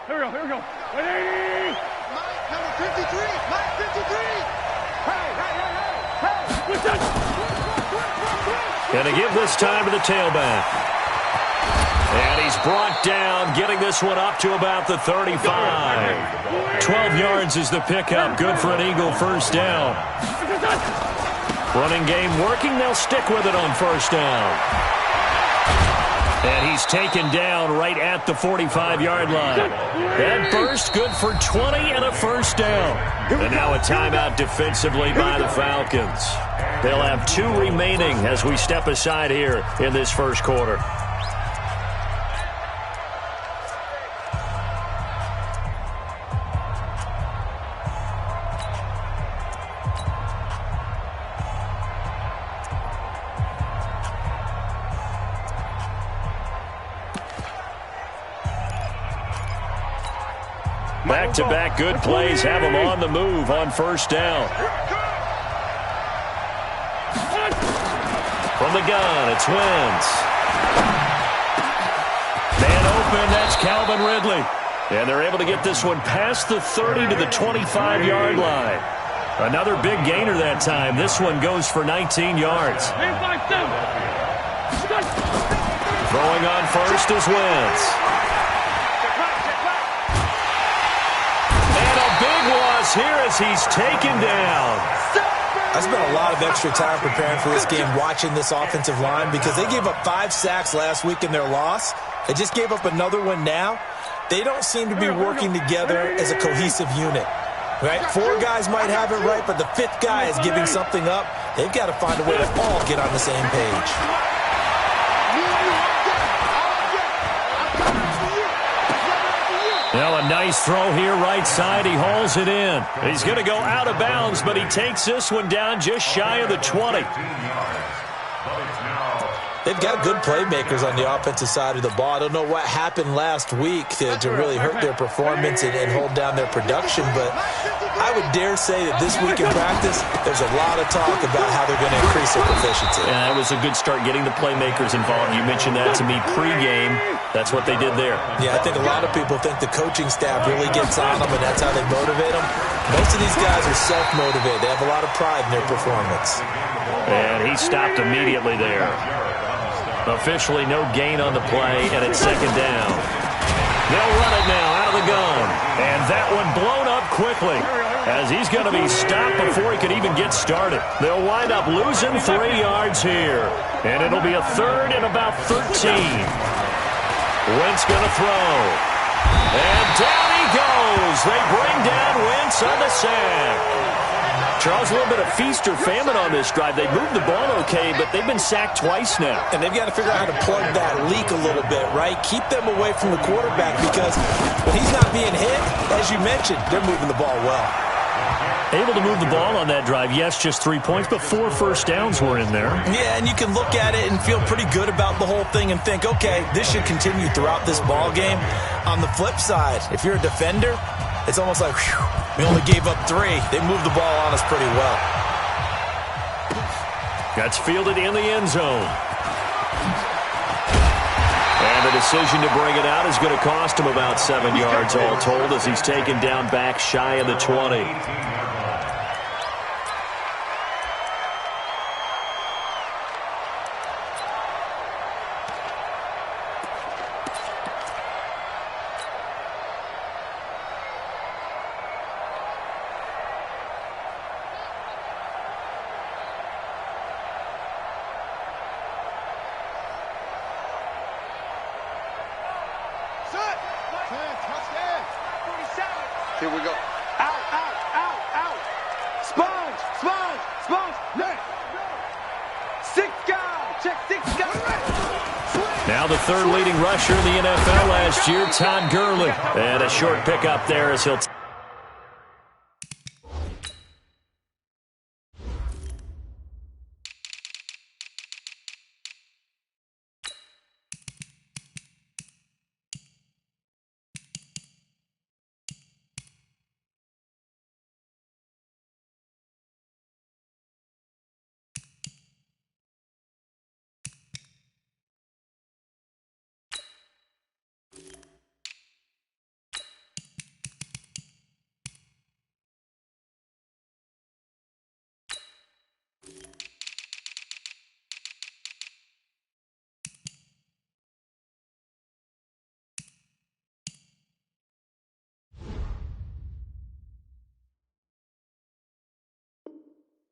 Here we go, here we go. Ready? Mike, number 53. Mike, 53. Hey! What's that? Gonna give this time to the tailback. And he's brought down, getting this one up to about the 35. 12 yards is the pickup. Good for an Eagle first down. Running game working. They'll stick with it on first down. And he's taken down right at the 45-yard line. That burst good for 20 and a first down. And now a timeout defensively by the Falcons. They'll have 2 remaining as we step aside here in this first quarter. Back-to-back good plays have them on the move on first down. From the gun, it's Wentz. Man open, that's Calvin Ridley. And they're able to get this one past the 30 to the 25-yard line. Another big gainer that time. This one goes for 19 yards. Throwing on first is Wentz. Here as he's taken down. I spent a lot of extra time preparing for this game, watching this offensive line, because they gave up 5 sacks last week in their loss. They just gave up another one now. They don't seem to be working together as a cohesive unit. Right? 4 guys might have it right, but the 5th guy is giving something up. They've got to find a way to all get on the same page. Now a nice throw here right side. He hauls it in. He's going to go out of bounds, but he takes this one down just shy of the 20. They've got good playmakers on the offensive side of the ball. I don't know what happened last week to really hurt their performance and hold down their production, but I would dare say that this week in practice, there's a lot of talk about how they're going to increase their proficiency. Yeah, that was a good start getting the playmakers involved. You mentioned that to me pregame. That's what they did there. Yeah, I think a lot of people think the coaching staff really gets on them, and that's how they motivate them. Most of these guys are self-motivated. They have a lot of pride in their performance. And he stopped immediately there. Officially no gain on the play, and it's second down. They'll run it now out of the gun. And that one blown up quickly as he's going to be stopped before he could even get started. They'll wind up losing 3 yards here. And it'll be a third and about 13. Wentz going to throw. And down he goes. They bring down Wentz on the sack. Charles, a little bit of feast or famine on this drive. They moved the ball okay, but they've been sacked twice now. And they've got to figure out how to plug that leak a little bit, right? Keep them away from the quarterback, because when he's not being hit, as you mentioned, they're moving the ball well. Able to move the ball on that drive. Yes, just 3 points, but 4 first downs were in there. Yeah, and you can look at it and feel pretty good about the whole thing and think, okay, this should continue throughout this ball game. On the flip side, if you're a defender, it's almost like, whew, we only gave up 3. They moved the ball on us pretty well. That's fielded in the end zone. And the decision to bring it out is going to cost him about 7 yards all told, as he's taken down back shy of the 20. Here we go. Out, out, out, out. Sponge, sponge, sponge. Left. 6 guys. Check 6 guys. Now the third leading rusher in the NFL last year, Todd Gurley. And a short pickup there as he'll...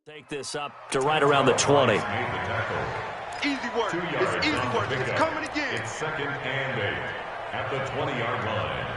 Take this up to right around the 20. Easy work. It's easy work. It's coming again. It's 2nd and 8 at the 20-yard line.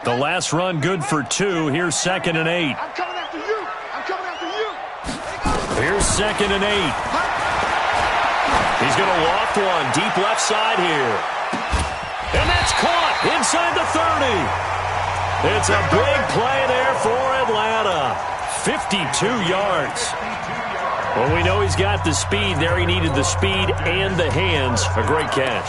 The last run good for 2. Here's 2nd and 8. I'm coming after you. I'm coming after you. Here's 2nd and 8. He's going to loft one deep left side here. And that's caught inside the 30. It's a big play there for Atlanta. 52 yards. Well, we know he's got the speed there. He needed the speed and the hands. A great catch.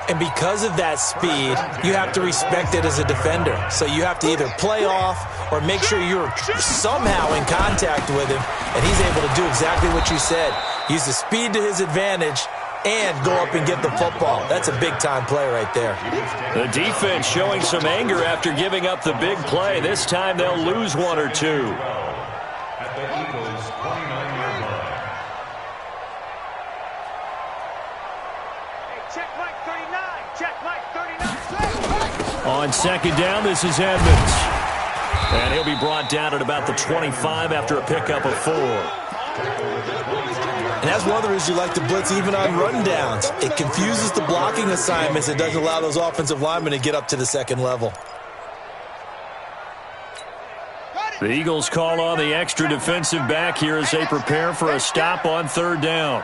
And because of that speed, you have to respect it as a defender. So you have to either play off or make sure you're somehow in contact with him. And he's able to do exactly what you said. Use the speed to his advantage and go up and get the football. That's a big-time play right there. The defense showing some anger after giving up the big play. This time they'll lose 1 or 2. At the Eagles' 29-yard line. Check Mike 39. Check Mike 39. On 2nd down, this is Edmonds. And he'll be brought down at about the 25 after a pickup of 4. And that's one of the reasons you like to blitz even on rundowns. It confuses the blocking assignments. It doesn't allow those offensive linemen to get up to the 2nd level. The Eagles call on the extra defensive back here as they prepare for a stop on 3rd down.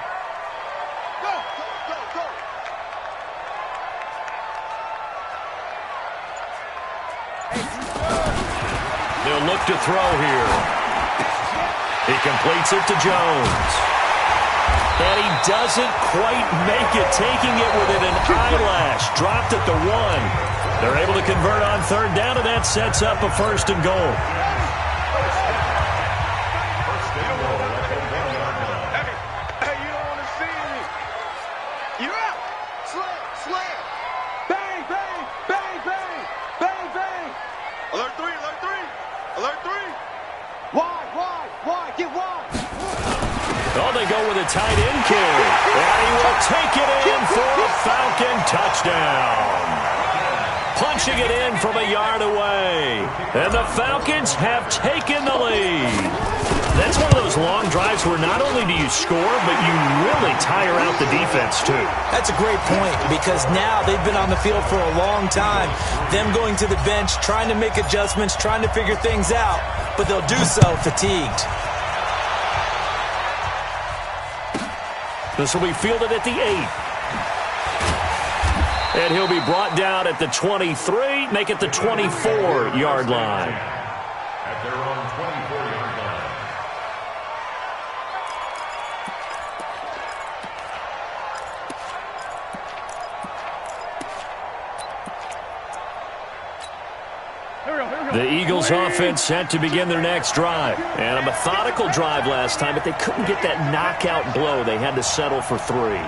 They'll look to throw here. He completes it to Jones. And he doesn't quite make it, taking it within an eyelash. Dropped at the 1. They're able to convert on 3rd down, and that sets up a 1st and goal. Hey, you don't want to see me. You're out. Slam, slam. Bang, bang, bang, bang, bang, bang. Alert 3, alert 3. Alert 3. Wide, get wide. Oh, they go with a tight end carry. And he will take it in for a Falcon touchdown. Punching it in from a yard away. And the Falcons have taken the lead. That's one of those long drives where not only do you score, but you really tire out the defense, too. That's a great point because now they've been on the field for a long time. Them going to the bench, trying to make adjustments, trying to figure things out, but they'll do so fatigued. This will be fielded at the 8. And he'll be brought down at the 23, make it the 24-yard line. At their own 24-yard line. The Eagles offense set to begin their next drive. And a methodical drive last time, but they couldn't get that knockout blow. They had to settle for 3.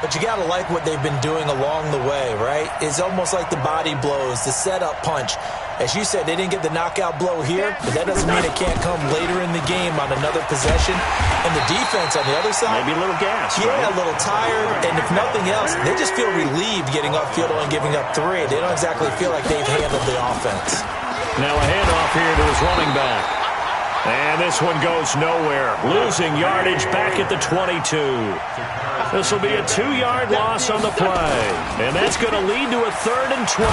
But you got to like what they've been doing along the way, right? It's almost like the body blows, the setup punch. As you said, they didn't get the knockout blow here, but that doesn't mean it can't come later in the game on another possession. And the defense on the other side, maybe a little gas. Yeah, right? A little tired. And if nothing else, they just feel relieved getting upfield and giving up 3. They don't exactly feel like they've handled the offense. Now a handoff here to his running back. And this one goes nowhere. Losing yardage back at the 22. This will be a 2-yard loss on the play. And that's going to lead to a 3rd and 12.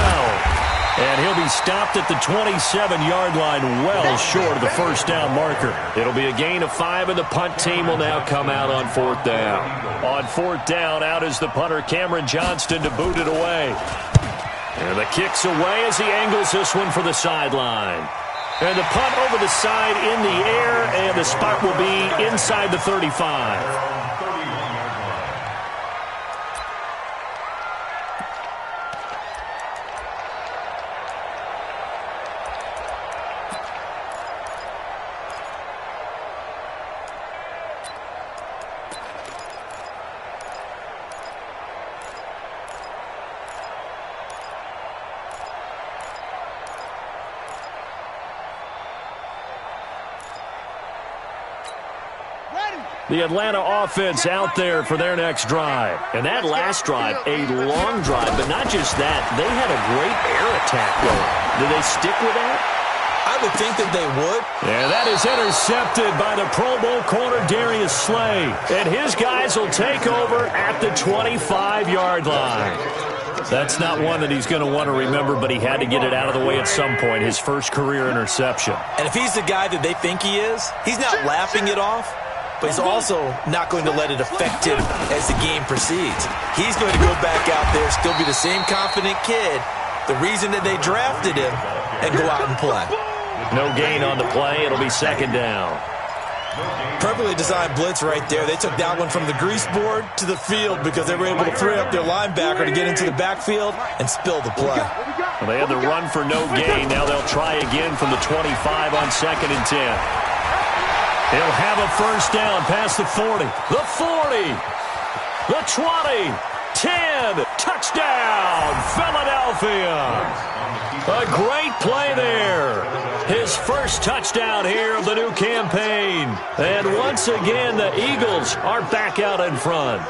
And he'll be stopped at the 27-yard line, well short of the 1st down marker. It'll be a gain of 5, and the punt team will now come out on 4th down. On 4th down, out is the punter, Cameron Johnston, to boot it away. And the kick's away as he angles this one for the sideline. And the punt over the side in the air, and the spot will be inside the 35. The Atlanta offense out there for their next drive. And that last drive, a long drive, but not just that. They had a great air attack going. Do they stick with that? I would think that they would. And that is intercepted by the Pro Bowl corner Darius Slay. And his guys will take over at the 25-yard line. That's not one that he's going to want to remember, but he had to get it out of the way at some point, his first career interception. And if he's the guy that they think he is, he's not laughing it off, but he's also not going to let it affect him as the game proceeds. He's going to go back out there, still be the same confident kid, the reason that they drafted him, and go out and play. No gain on the play. It'll be second down. Perfectly designed blitz right there. They took that one from the grease board to the field because they were able to free up their linebacker to get into the backfield and spill the play. Well, they had the run for no gain. Now they'll try again from the 25 on 2nd and 10. He'll have a first down past the 40. The 40. The 20. 10. Touchdown, Philadelphia. A great play there. His first touchdown here of the new campaign. And once again, the Eagles are back out in front.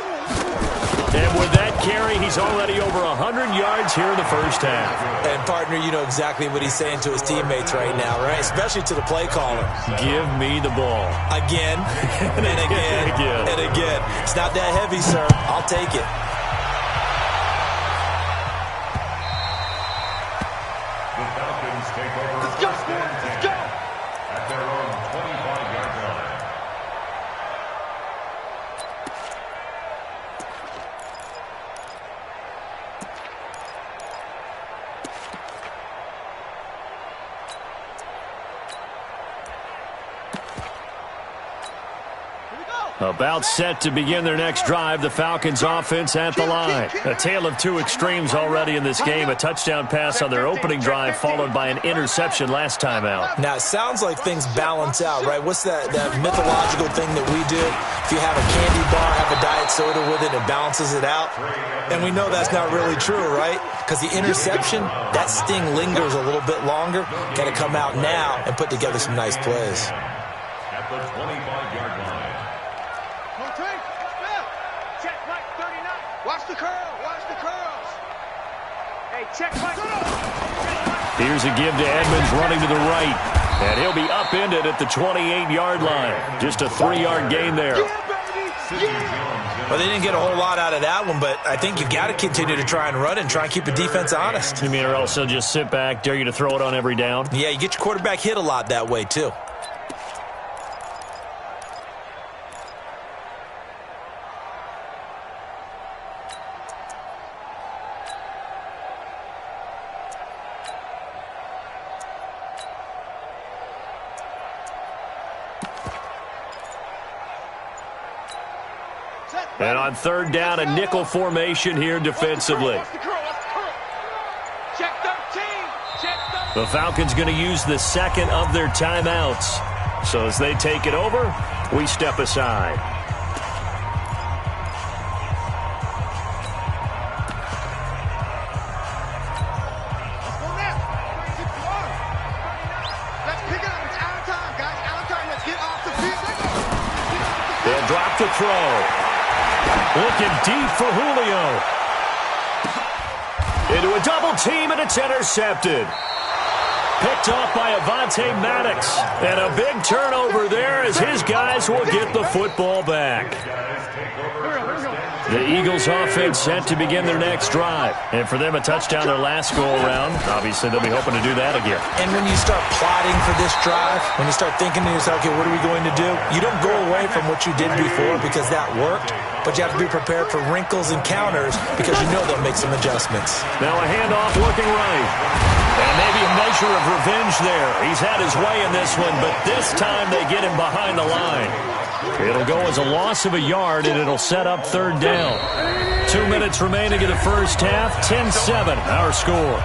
And with that carry, he's already over 100 yards here in the first half. And, partner, you know exactly what he's saying to his teammates right now, right? Especially to the play caller. Give me the ball. Again, and again, and again. It's not that heavy, sir. I'll take it. The Falcons take over. Let's go! Let's go! At their own 25-yard line. About set to begin their next drive, the Falcons offense at the line. A tale of two extremes already in this game. A touchdown pass on their opening drive followed by an interception last time out. Now, it sounds like things balance out, right? What's that mythological thing that we do? If you have a candy bar, have a diet soda with it, it balances it out. And we know that's not really true, right? Because the interception, that sting lingers a little bit longer. Got to come out now and put together some nice plays. At the 25-yard line. Watch the curl. Watch the curls. Hey, check my... Here's a give to Edmonds running to the right. And he'll be upended at the 28-yard line. Just a 3-yard gain there. Well, they didn't get a whole lot out of that one, but I think you've got to continue to try and run and try and keep the defense honest. You mean or else they'll just sit back, dare you to throw it on every down? Yeah, you get your quarterback hit a lot that way, too. And on third down, a nickel formation here defensively. The Falcons going to use the second of their timeouts. So as they take it over, we step aside. They'll drop the throw. Looking deep for Julio. Into a double team, and it's intercepted. Picked off by Avonte Maddox. And a big turnover there as his guys will get the football back. The Eagles offense set to begin their next drive. And for them, a touchdown their last go-around. Obviously, they'll be hoping to do that again. And when you start plotting for this drive, when you start thinking to yourself, okay, what are we going to do? You don't go away from what you did before because that worked. But you have to be prepared for wrinkles and counters because you know they'll make some adjustments. Now a handoff looking right. And maybe a measure of revenge there. He's had his way in this one, but this time they get him behind the line. It'll go as a loss of a yard, and it'll set up third down. 2 minutes remaining in the first half. 10-7, our score.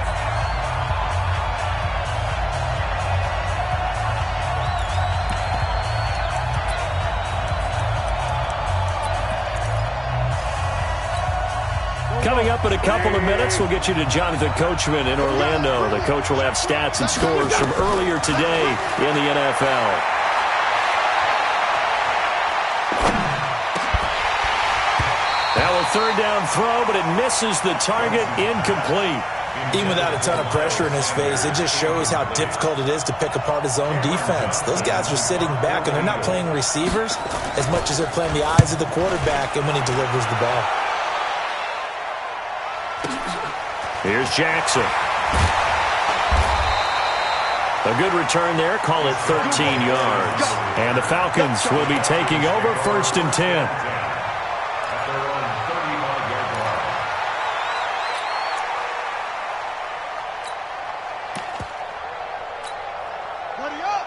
Coming up in a couple of minutes, we'll get you to Jonathan Coachman in Orlando. The coach will have stats and scores from earlier today in the NFL. third down throw, but it misses the target, incomplete. Even without a ton of pressure in his face, it just shows how difficult it is to pick apart his own defense. Those guys are sitting back, and they're not playing receivers as much as they're playing the eyes of the quarterback and when he delivers the ball. Here's Jackson. A good return there. Call it 13 yards. And the Falcons will be taking over 1st and 10.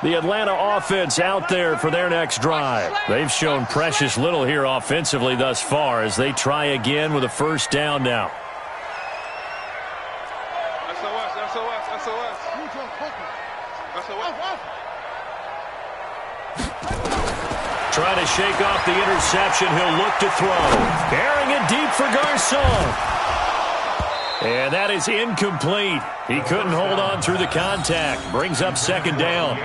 The Atlanta offense out there for their next drive. They've shown precious little here offensively thus far as they try again with a first down now. Trying to shake off the interception. He'll look to throw. Carrying it deep for Garcon. And that is incomplete. He couldn't hold on through the contact. Brings up 2nd down.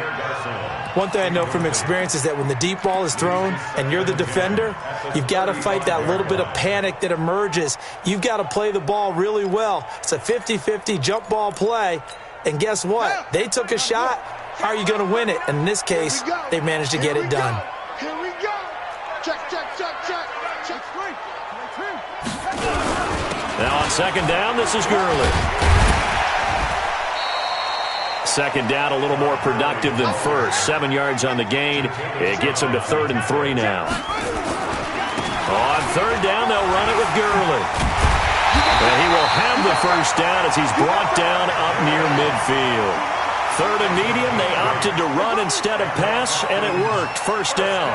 One thing I know from experience is that when the deep ball is thrown and you're the defender, you've got to fight that little bit of panic that emerges. You've got to play the ball really well. It's a 50-50 jump ball play. And guess what? They took a shot. How are you going to win it? And in this case, they managed to get it done. Here we go. Check. Now on 2nd down, this is Gurley. 2nd down, a little more productive than first. 7 yards on the gain. It gets him to 3rd and 3 now. On 3rd down, they'll run it with Gurley. And he will have the first down as he's brought down up near midfield. 3rd and medium, they opted to run instead of pass, and it worked. First down.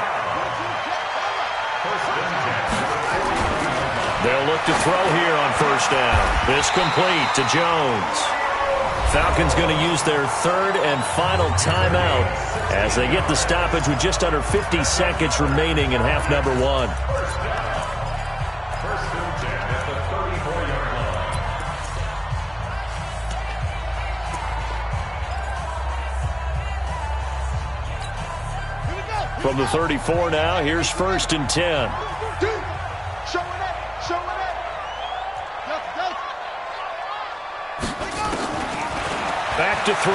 They'll look to throw here on first down. This complete to Jones. Falcons going to use their 3rd and final timeout as they get the stoppage with just under 50 seconds remaining in half number 1. From the 34 now, here's 1st and 10. Back to throw.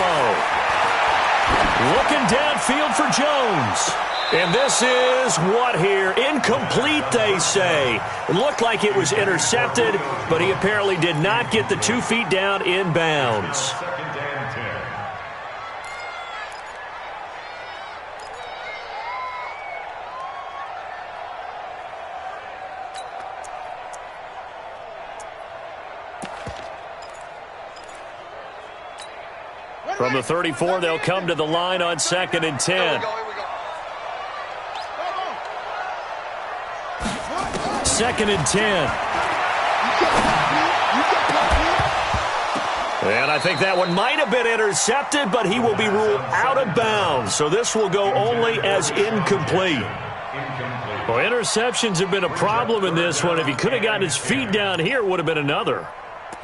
Looking downfield for Jones. And this is what here? Incomplete, they say. It looked like it was intercepted, but he apparently did not get the 2 feet down inbounds. From the 34, they'll come to the line on 2nd and 10. 2nd and 10. And I think that one might have been intercepted, but he will be ruled out of bounds. So this will go only as incomplete. Well, interceptions have been a problem in this one. If he could have gotten his feet down here, it would have been another.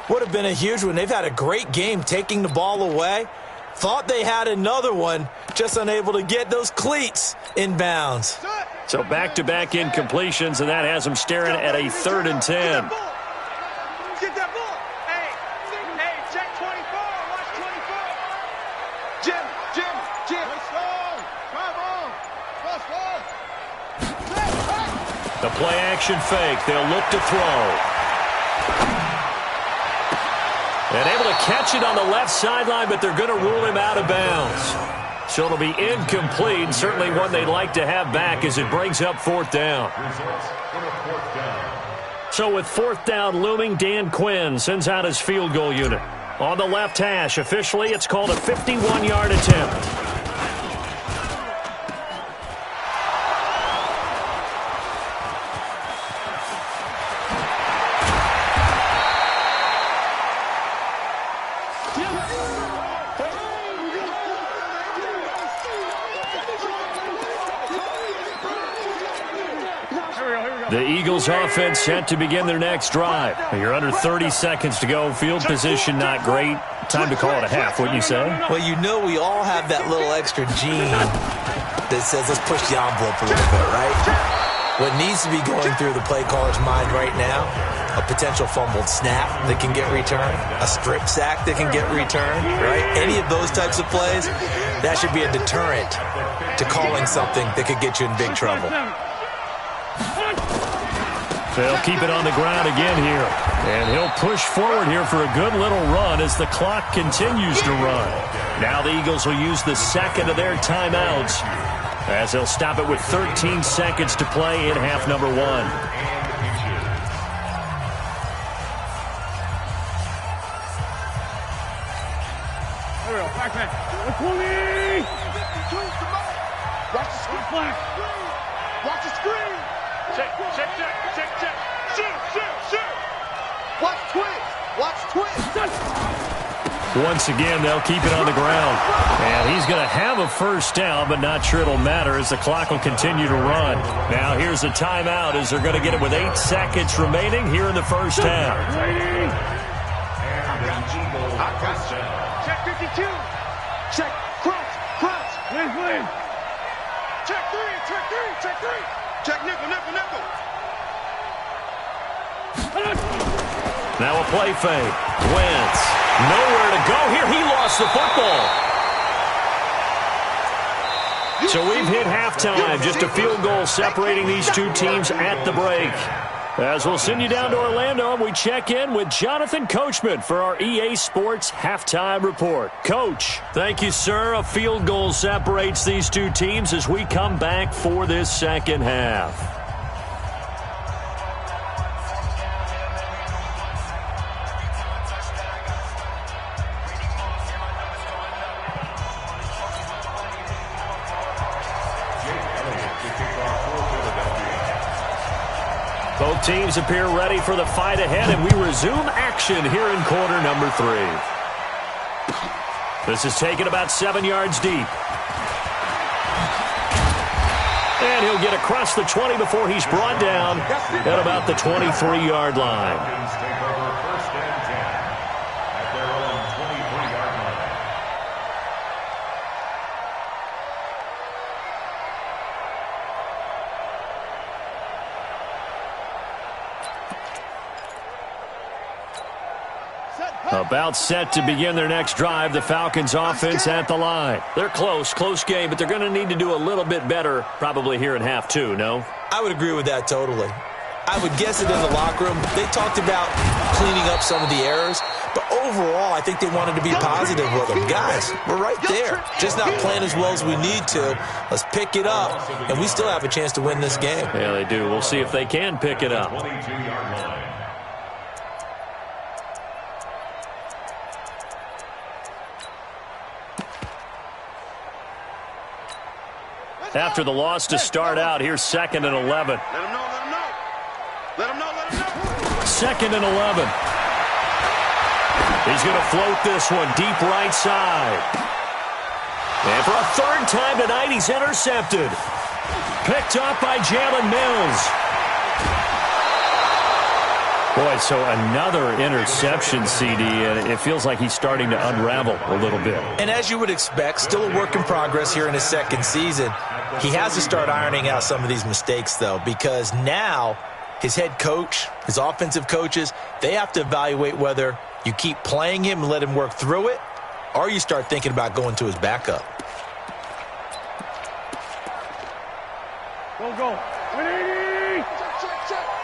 Would have been a huge one. They've had a great game taking the ball away. Thought they had another one, just unable to get those cleats in bounds. So back-to-back incompletions, and that has them staring at a 3rd and 10. Get that ball. Hey, check 24. Watch 24. Jim. The play-action fake. They'll look to throw. And able to catch it on the left sideline, but they're going to rule him out of bounds. So it'll be incomplete, certainly one they'd like to have back as it brings up 4th down. So with 4th down looming, Dan Quinn sends out his field goal unit. On the left hash, officially, it's called a 51-yard attempt. The Eagles offense set to begin their next drive. You're under 30 seconds to go. Field position not great. Time to call it a half, wouldn't you say? Well, you know we all have that little extra gene that says let's push the envelope a little bit, right? What needs to be going through the play caller's mind right now, a potential fumbled snap that can get returned, a strip sack that can get returned, right? Any of those types of plays, that should be a deterrent to calling something that could get you in big trouble. They'll keep it on the ground again here. And he'll push forward here for a good little run as the clock continues to run. Now the Eagles will use the second of their timeouts as they'll stop it with 13 seconds to play in half number 1. Watch the screen. Watch the screen. Check. Shoot. Watch twist. Once again, they'll keep it on the ground. And he's going to have a first down, but not sure it'll matter as the clock will continue to run. Now here's a timeout as they're going to get it with 8 seconds remaining here in the first half. Check 52. Check. Crunch. Win. Check 3. Check nickel. Now a play fake. Wentz. Nowhere to go here. He lost the football. So we've hit halftime. Just a field goal separating these two teams at the break. As we'll send you down to Orlando, we check in with Jonathan Coachman for our EA Sports Halftime Report. Coach, thank you, sir. A field goal separates these two teams as we come back for this second half. Both teams appear ready for the fight ahead, and we resume action here in quarter number 3. This is taken about 7 yards deep. And he'll get across the 20 before he's brought down at about the 23-yard line. About set to begin their next drive, the Falcons offense at the line. They're close game, but they're going to need to do a little bit better probably here in half 2, no? I would agree with that totally. I would guess it in the locker room. They talked about cleaning up some of the errors, but overall, I think they wanted to be positive with them. Guys, we're right there. Just not playing as well as we need to. Let's pick it up, and we still have a chance to win this game. Yeah, they do. We'll see if they can pick it up. After the loss to start out, here's 2nd and 11. Let him know. 2nd and 11. He's going to float this one deep right side. And for a 3rd time tonight, he's intercepted. Picked up by Jalen Mills. Boy, so another interception, CD, and it feels like he's starting to unravel a little bit. And as you would expect, still a work in progress here in his 2nd season. He has to start ironing out some of these mistakes, though, because now his head coach, his offensive coaches, they have to evaluate whether you keep playing him and let him work through it, or you start thinking about going to his backup. Go. 180. Check.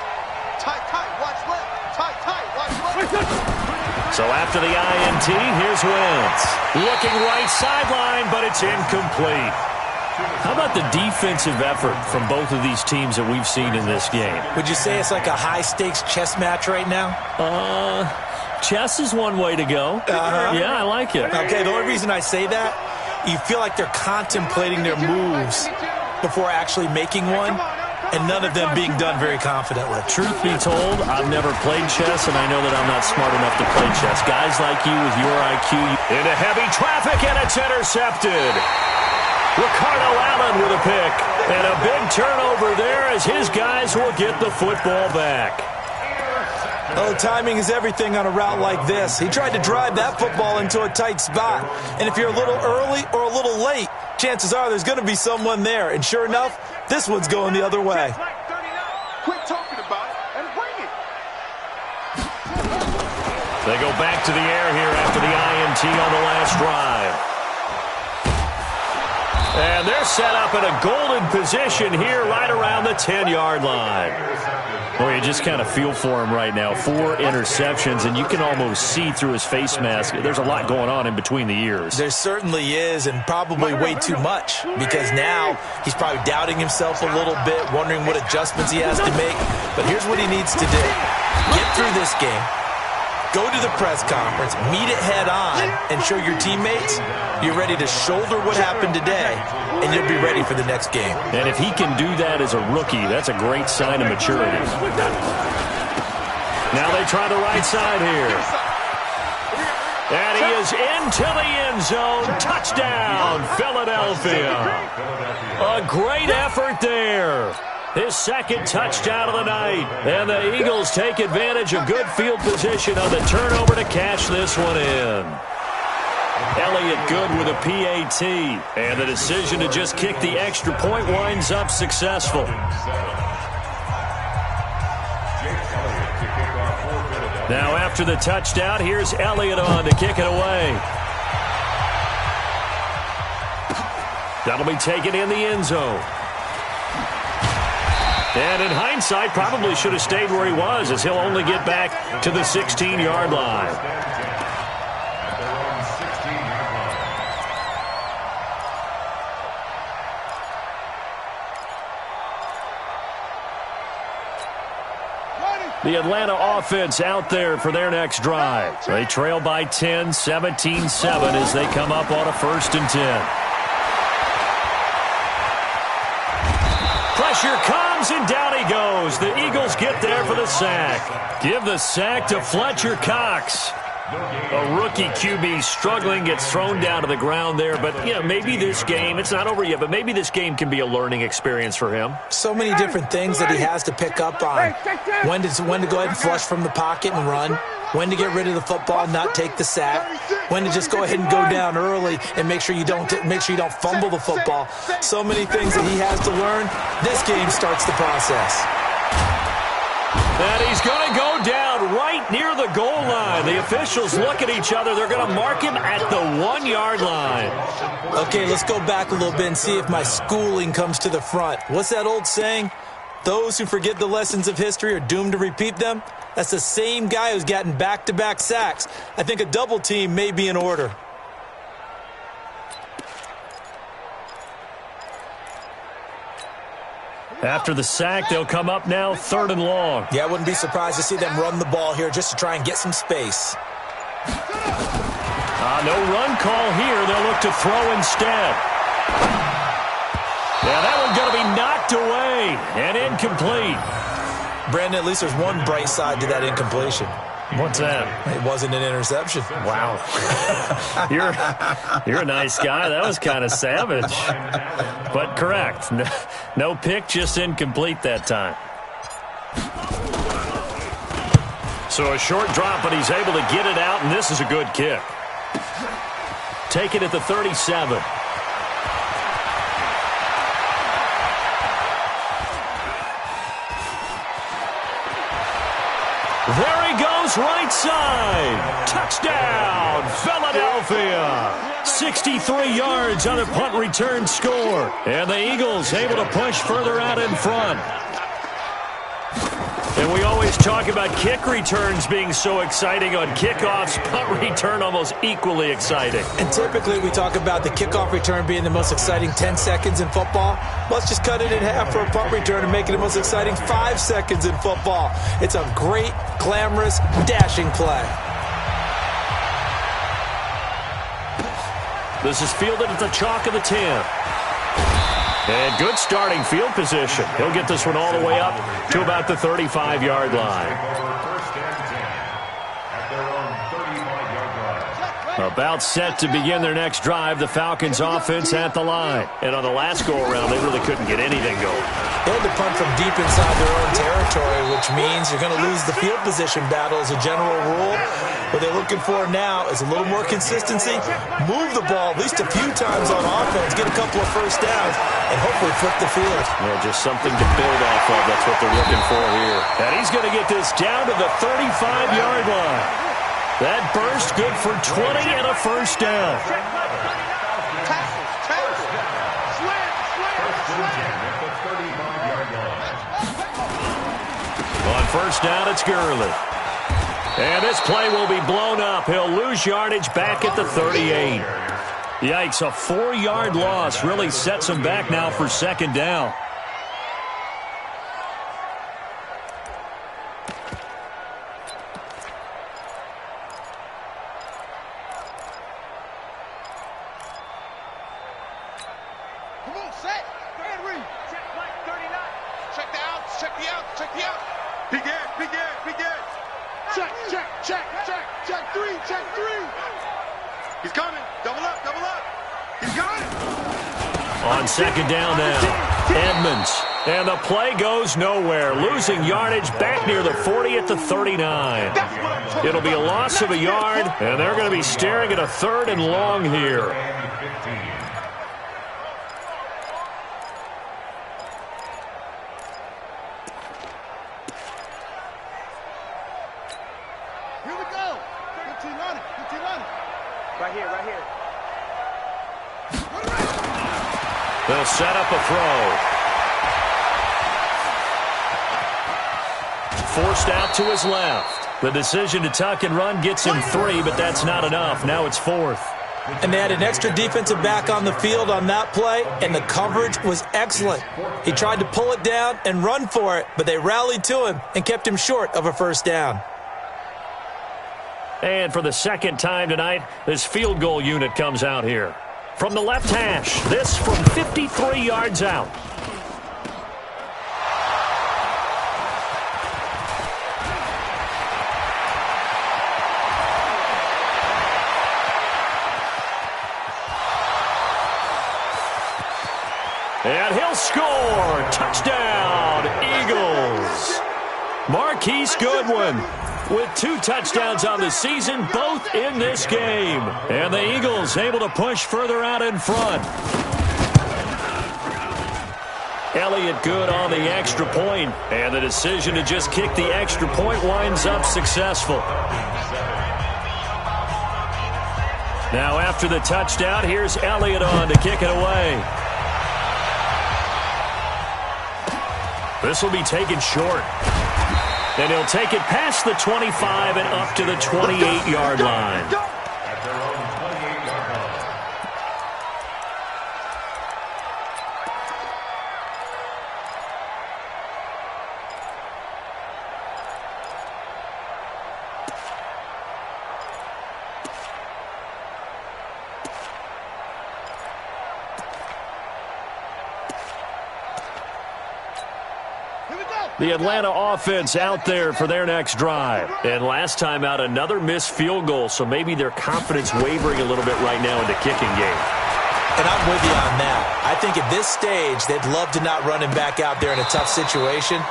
Tight. Watch left. Tight. Watch left. So after the INT, here's Wentz. Looking right sideline, but it's incomplete. How about the defensive effort from both of these teams that we've seen in this game? Would you say it's like a high-stakes chess match right now? Chess is one way to go. Yeah, I like it. Okay, the only reason I say that, you feel like they're contemplating their moves before actually making one, and none of them being done very confidently. Truth be told, I've never played chess, and I know that I'm not smart enough to play chess. Guys like you with your IQ into heavy traffic, and it's intercepted. Ricardo Allen with a pick, and a big turnover there as his guys will get the football back. Oh, timing is everything on a route like this. He tried to drive that football into a tight spot, and if you're a little early or a little late, chances are there's going to be someone there, and sure enough, this one's going the other way. They go back to the air here after the INT on the last drive. And they're set up in a golden position here right around the 10-yard line. Well, you just kind of feel for him right now. 4 interceptions, and you can almost see through his face mask. There's a lot going on in between the ears. There certainly is, and probably way too much, because now he's probably doubting himself a little bit, wondering what adjustments he has to make. But here's what he needs to do. Get through this game. Go to the press conference, meet it head on, and show your teammates you're ready to shoulder what happened today, and you'll be ready for the next game. And if he can do that as a rookie, that's a great sign of maturity. Now they try the right side here. And he is into the end zone. Touchdown, Philadelphia. A great effort there. His second touchdown of the night. And the Eagles take advantage of good field position on the turnover to cash this one in. Elliott good with a PAT. And the decision to just kick the extra point winds up successful. Now after the touchdown, here's Elliott on to kick it away. That'll be taken in the end zone. And in hindsight, probably should have stayed where he was, as he'll only get back to the 16-yard line. The Atlanta offense out there for their next drive. They trail by 10, 17-7 as they come up on a 1st and 10. Pressure comes, and down he goes. The Eagles get there for the sack. Give the sack to Fletcher Cox. A rookie QB struggling, gets thrown down to the ground there. But, you know, maybe this game, it's not over yet, but maybe this game can be a learning experience for him. So many different things that he has to pick up on. When to go ahead and flush from the pocket and run. When to get rid of the football and not take the sack. When to just go ahead and go down early and make sure you don't fumble the football. So many things that he has to learn. This game starts the process. And he's going to go down right near the goal line. The officials look at each other. They're going to mark him at the 1-yard line. Okay, let's go back a little bit and see if my schooling comes to the front. What's that old saying? Those who forget the lessons of history are doomed to repeat them. That's the same guy who's gotten back-to-back sacks. I think a double team may be in order. After the sack, they'll come up now 3rd and long. Yeah, I wouldn't be surprised to see them run the ball here just to try and get some space. No run call here. They'll look to throw instead. Yeah, that one's going to be knocked away and incomplete. Brandon, at least there's one bright side to that incompletion. What's that? It wasn't an interception. Wow. You're a nice guy. That was kind of savage. But correct. No pick, just incomplete that time. So a short drop, but he's able to get it out, and this is a good kick. Take it at the 37. There he goes, right side. Touchdown, Philadelphia. 63 yards on a punt return score. And the Eagles able to push further out in front. And we always talk about kick returns being so exciting on kickoffs. Punt return almost equally exciting. And typically we talk about the kickoff return being the most exciting 10 seconds in football. Let's just cut it in half for a punt return and make it the most exciting 5 seconds in football. It's a great, glamorous, dashing play. This is fielded at the chalk of the 10. And good starting field position. He'll get this one all the way up to about the 35-yard line. About set to begin their next drive. The Falcons offense at the line. And on the last go-around, they really couldn't get anything going. They had to punt from deep inside their own territory, which means you're going to lose the field position battle as a general rule. What they're looking for now is a little more consistency, move the ball at least a few times on offense, get a couple of first downs, and hopefully flip the field. Yeah, just something to build off of. That's what they're looking for here. And he's going to get this down to the 35-yard line. That burst good for 20 and a first down. On first down, it's Gurley. And this play will be blown up. He'll lose yardage back at the 38. Yikes, a 4-yard loss really sets him back now for second down. He's coming. Double up. He's got it. On second down now, Edmonds. And the play goes nowhere, losing yardage back near the 40 at the 39. It'll be a loss of a yard, and they're going to be staring at a 3rd and long here. Here we go. 15 on it. Right here. They'll set up a throw. Forced out to his left. The decision to tuck and run gets him 3, but that's not enough. Now it's 4th. And they had an extra defensive back on the field on that play, and the coverage was excellent. He tried to pull it down and run for it, but they rallied to him and kept him short of a first down. And for the second time tonight, this field goal unit comes out here. From the left hash, this from 53 yards out. And he'll score. Touchdown, Eagles. Marquise Goodwin with 2 touchdowns on the season, both in this game. And the Eagles able to push further out in front. Elliott good on the extra point, and the decision to just kick the extra point winds up successful. Now after the touchdown, here's Elliott on to kick it away. This will be taken short. And he'll take it past the 25 and up to the 28-yard line. At their own 28-yard line. The Atlanta offense out there for their next drive. And last time out, another missed field goal, so maybe their confidence wavering a little bit right now in the kicking game. And I'm with you on that. I think at this stage, they'd love to not run him back out there in a tough situation.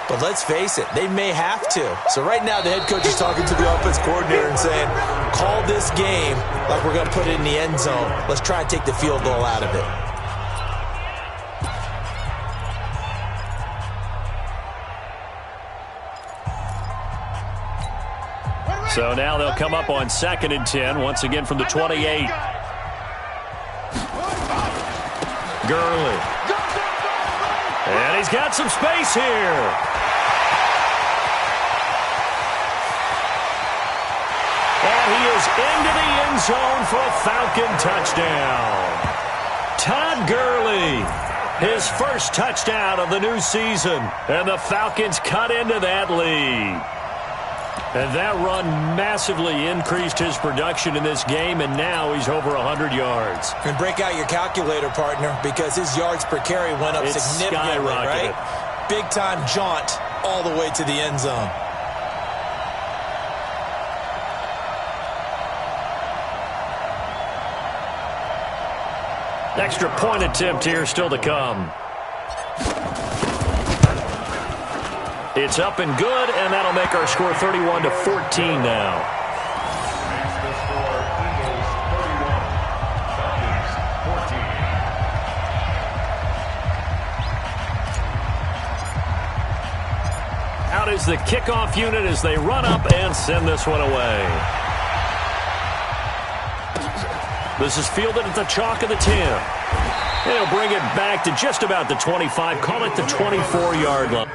But let's face it, they may have to. So right now, the head coach is talking to the offense coordinator and saying, call this game like we're going to put it in the end zone. Let's try and take the field goal out of it. So now they'll come up on 2nd and 10, once again from the 28. Gurley. And he's got some space here. And he is into the end zone for a Falcon touchdown. Todd Gurley, his first touchdown of the new season. And the Falcons cut into that lead. And that run massively increased his production in this game, and now he's over 100 yards. And break out your calculator, partner, because his yards per carry went up significantly, right? Big-time jaunt all the way to the end zone. Extra point attempt here still to come. It's up and good, and that'll make our score 31-14 now. Makes the score Eagles 31, Falcons 14. Out is the kickoff unit as they run up and send this one away. This is fielded at the chalk of the 10. And he'll bring it back to just about the 25. Call it the 24-yard line.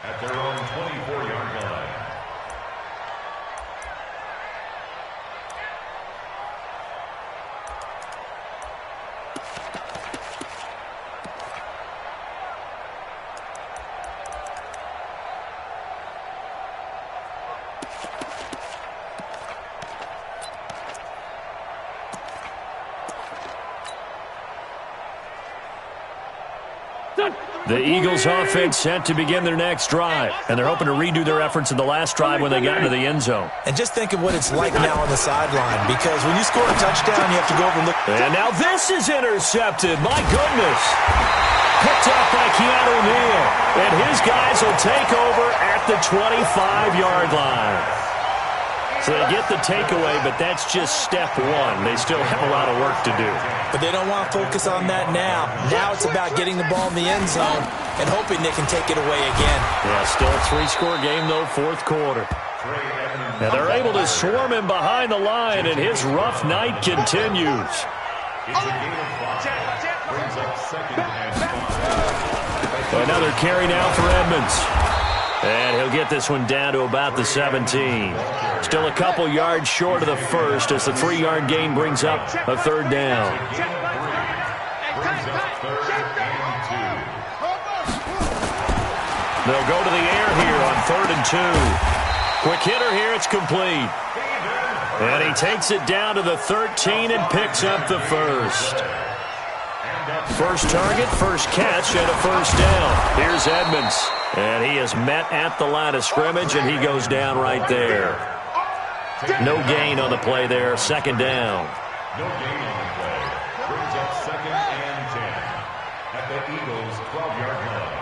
At their own 24-yard line. The Eagles offense set to begin their next drive, and they're hoping to redo their efforts in the last drive when they got into the end zone. And just think of what it's like now on the sideline, because when you score a touchdown, you have to go over and look. And now this is intercepted. My goodness. Picked up by Keanu Neal. And his guys will take over at the 25-yard line. So they get the takeaway, but that's just step one. They still have a lot of work to do. But they don't want to focus on that now. Now it's about getting the ball in the end zone and hoping they can take it away again. Yeah, still a three-score game, though, fourth quarter. And they're able to swarm him behind the line, and his rough night continues. It's a game of 5. Brings up 2nd and 5. Another carry now for Edmonds. And he'll get this one down to about the 17. Still a couple yards short of the first as the 3-yard gain brings up a third down. Brings up 3rd and 2. They'll go to the air here on 3rd and 2. Quick hitter here, it's complete. And he takes it down to the 13 and picks up the first. First target, first catch, and a first down. Here's Edmonds. And he is met at the line of scrimmage, and he goes down right there. No gain on the play there, 2nd down. No gain on the play. Brings up 2nd and 10. At the Eagles' 12-yard line.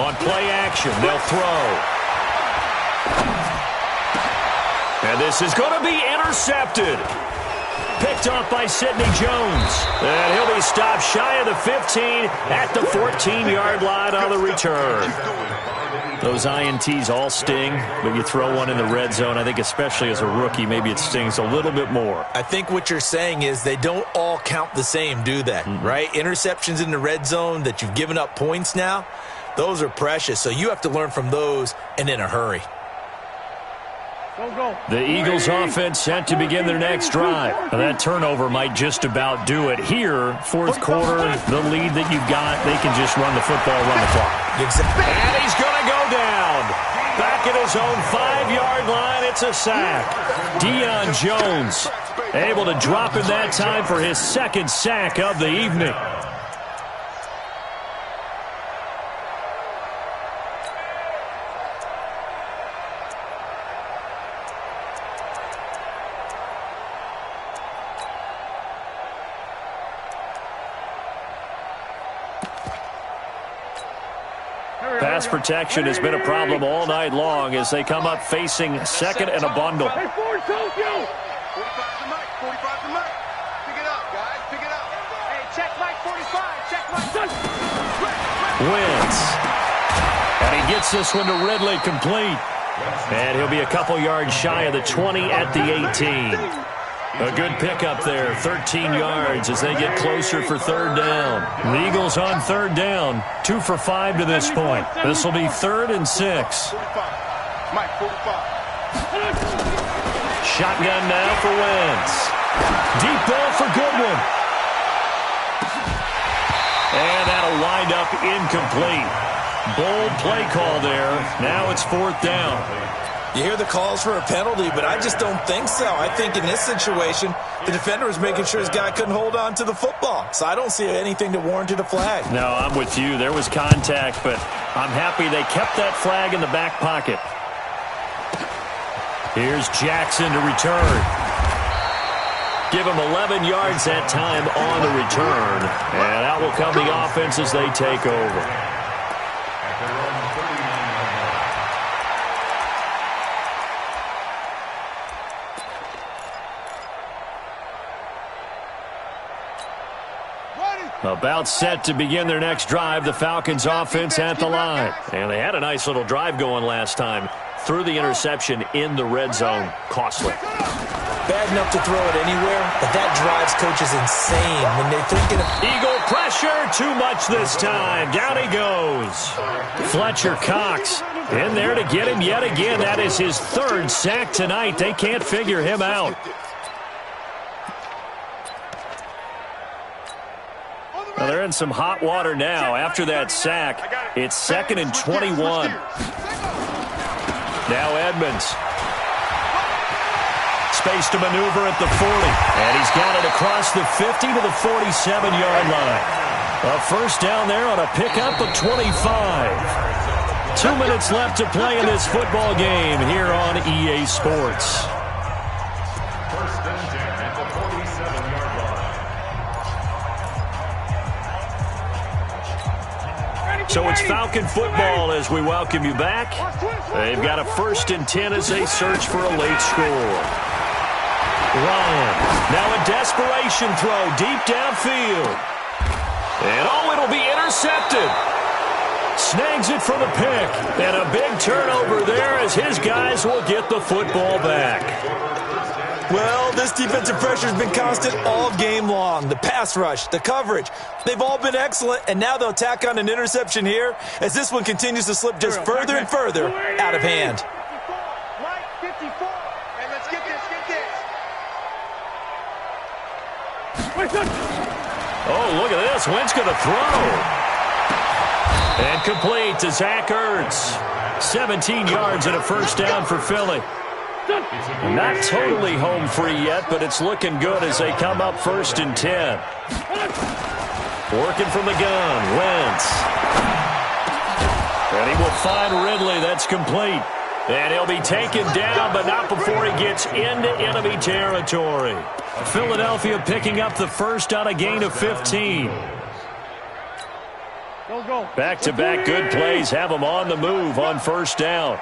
On play action, they'll throw. And this is going to be intercepted. Picked off by Sidney Jones. And he'll be stopped shy of the 15 at the 14-yard line on the return. Those INTs all sting, but you throw one in the red zone, I think especially as a rookie, maybe it stings a little bit more. I think what you're saying is they don't all count the same, do they? Right? Interceptions in the red zone that you've given up points now, those are precious. So you have to learn from those and in a hurry. The Eagles offense set to begin their next drive. Now that turnover might just about do it. Here, fourth quarter, the lead that you've got, they can just run the football, run the clock. And he's going to go down. Back at his own 5-yard line, it's a sack. Deion Jones able to drop in that time for his 2nd sack of the evening. Pass protection has been a problem all night long as they come up facing 2nd and a bundle. Hey, 45 to Mike. 45 to Mike. Pick it up, guys. Pick it up. Hey, check Mike 45. Check Mike. Wentz. And he gets this one to Ridley complete. And he'll be a couple yards shy of the 20 at the 18. A good pickup there, 13 yards as they get closer for third down. The Eagles on third down, 2 for 5 to this point. This will be 3rd and 6. Shotgun now for Wentz. Deep ball for Goodwin. And that'll wind up incomplete. Bold play call there. Now it's 4th down. You hear the calls for a penalty, but I just don't think so. I think in this situation, the defender was making sure his guy couldn't hold on to the football. So I don't see anything that warranted a flag. No, I'm with you. There was contact, but I'm happy they kept that flag in the back pocket. Here's Jackson to return. Give him 11 yards that time on the return. And out will come the offense as they take over. About set to begin their next drive, the Falcons offense at the line. And they had a nice little drive going last time. Threw the interception in the red zone. Costly. Bad enough to throw it anywhere, but that drives coaches insane when they're thinking of... Eagle pressure, too much this time. Down he goes. Fletcher Cox in there to get him yet again. That is his 3rd sack tonight. They can't figure him out. Well, they're in some hot water now. After that sack, it's 2nd and 21. Now Edmonds. Space to maneuver at the 40. And he's got it across the 50 to the 47-yard line. A first down there on a pickup of 25. 2 minutes left to play in this football game here on EA Sports. First and 10 at the 47-yard line. So it's Falcon football as we welcome you back. They've got a 1st and 10 as they search for a late score. Ryan, now a desperation throw deep downfield. And it'll be intercepted. Snags it for the pick. And a big turnover there as his guys will get the football back. Well, this defensive pressure has been constant all game long. The pass rush, the coverage, they've all been excellent, and now they'll tack on an interception here as this one continues to slip just further and further out of hand. Mike, 54. Hey, let's get this, Oh, look at this. Wentz going to throw. And complete to Zach Ertz. 17 yards and a first down for Philly. Not totally home free yet, but it's looking good as they come up 1st and 10. Working from the gun, Wentz. And he will find Ridley. That's complete. And he'll be taken down, but not before he gets into enemy territory. Philadelphia picking up the first on a gain of 15. Back-to-back good plays have them on the move on first down.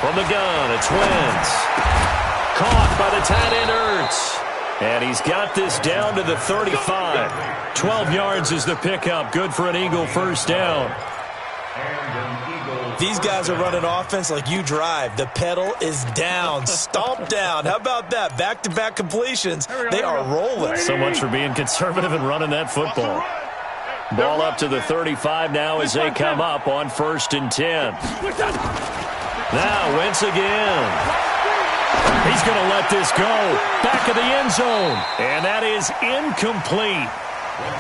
From the gun, it's Wentz. Caught by the tight end Ertz. And he's got this down to the 35. 12 yards is the pickup. Good for an Eagle first down. These guys are running offense like you drive. The pedal is down, stomped down. How about that? Back-to-back completions. They are rolling. So much for being conservative and running that football. Ball up to the 35 now as they come up on 1st and 10. Now Wentz again. He's going to let this go. Back of the end zone. And that is incomplete.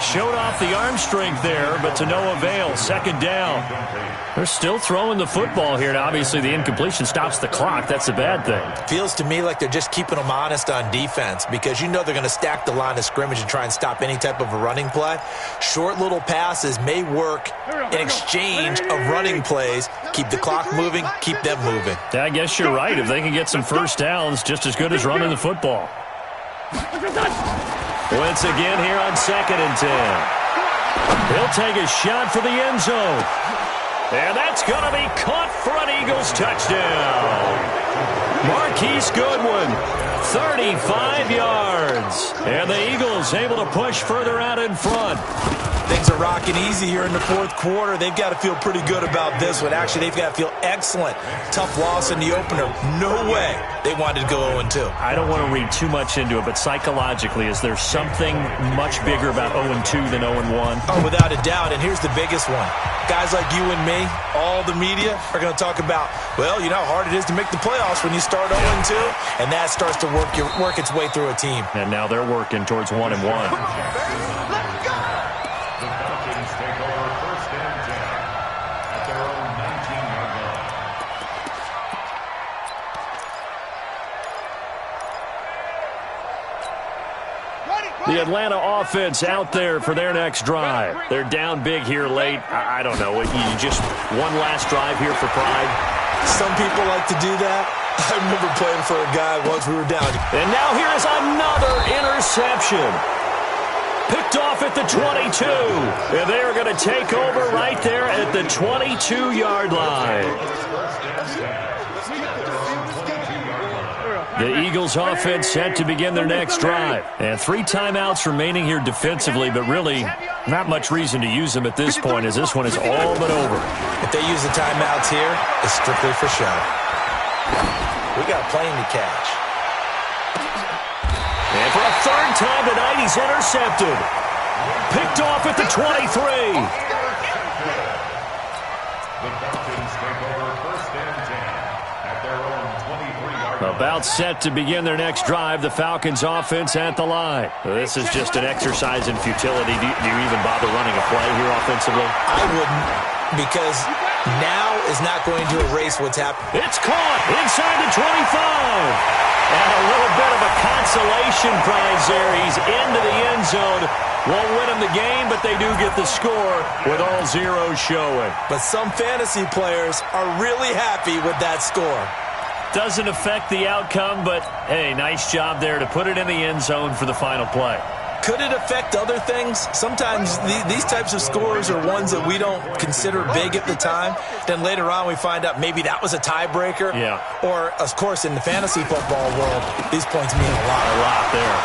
Showed off the arm strength there, but to no avail. 2nd down. They're still throwing the football here. Now, obviously, the incompletion stops the clock. That's a bad thing. Feels to me like they're just keeping them honest on defense because you know they're going to stack the line of scrimmage and try and stop any type of a running play. Short little passes may work in exchange of running plays. Keep the clock moving, keep them moving. Yeah, I guess you're right. If they can get some first downs, just as good as running the football. Wentz again here on 2nd and 10. He'll take a shot for the end zone. And that's going to be caught for an Eagles touchdown. Marquise Goodwin, 35 yards. And the Eagles Eagles able to push further out in front. Things are rocking easy here in the fourth quarter. They've got to feel pretty good about this one. Actually, they've got to feel excellent. Tough loss in the opener. No way they wanted to go 0-2. I don't want to read too much into it, but psychologically, is there something much bigger about 0-2 than 0-1? Oh, without a doubt, and here's the biggest one. Guys like you and me, all the media, are going to talk about, well, you know how hard it is to make the playoffs when you start 0-2, and that starts to work its way through a team. And now they're working towards 1-1. Take over first and 10 at their own 19-yard line. The Atlanta offense out there for their next drive. They're down big here late. I don't know. You just one last drive here for pride. Some people like to do that. I remember playing for a guy once we were down. And now here is another interception. Picked off at the 22. And they are going to take over right there at the 22-yard line. The Eagles offense set to begin their next drive. And 3 timeouts remaining here defensively, but really not much reason to use them at this point as this one is all but over. If they use the timeouts here, it's strictly for show. We got a plane to catch. And for a third time tonight, he's intercepted. Picked off at the 23. The Falcons take over first and 10 at their own 23-yard line. About set to begin their next drive, the Falcons offense at the line. This is just an exercise in futility. Do you even bother running a play here offensively? I wouldn't, because now is not going to erase what's happened. It's caught inside the 25. And a little bit of a consolation prize there. He's into the end zone. Won't win them the game, but they do get the score with all zeros showing. But some fantasy players are really happy with that score. Doesn't affect the outcome, but, hey, nice job there to put it in the end zone for the final play. Could it affect other things? Sometimes these types of scores are ones that we don't consider big at the time. Then later on we find out maybe that was a tiebreaker. Yeah. Or, of course, in the fantasy football world, these points mean a lot. A lot there.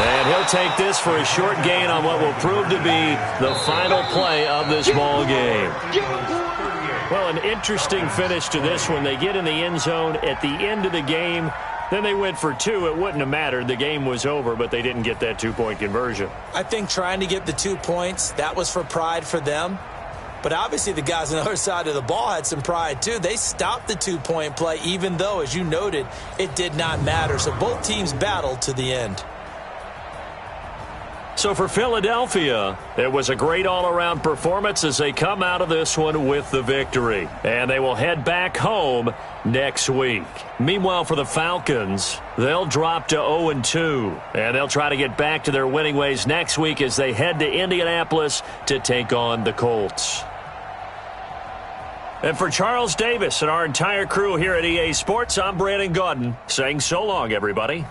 And he'll take this for a short gain on what will prove to be the final play of this ball game. Well, an interesting finish to this one. They get in the end zone at the end of the game. Then they went for 2. It wouldn't have mattered. The game was over, but they didn't get that 2-point conversion. I think trying to get the 2 points, that was for pride for them. But obviously the guys on the other side of the ball had some pride too. They stopped the 2-point play, even though, as you noted, it did not matter. So both teams battled to the end. So for Philadelphia, it was a great all-around performance as they come out of this one with the victory. And they will head back home next week. Meanwhile, for the Falcons, they'll drop to 0-2. And they'll try to get back to their winning ways next week as they head to Indianapolis to take on the Colts. And for Charles Davis and our entire crew here at EA Sports, I'm Brandon Gaudin saying so long, everybody.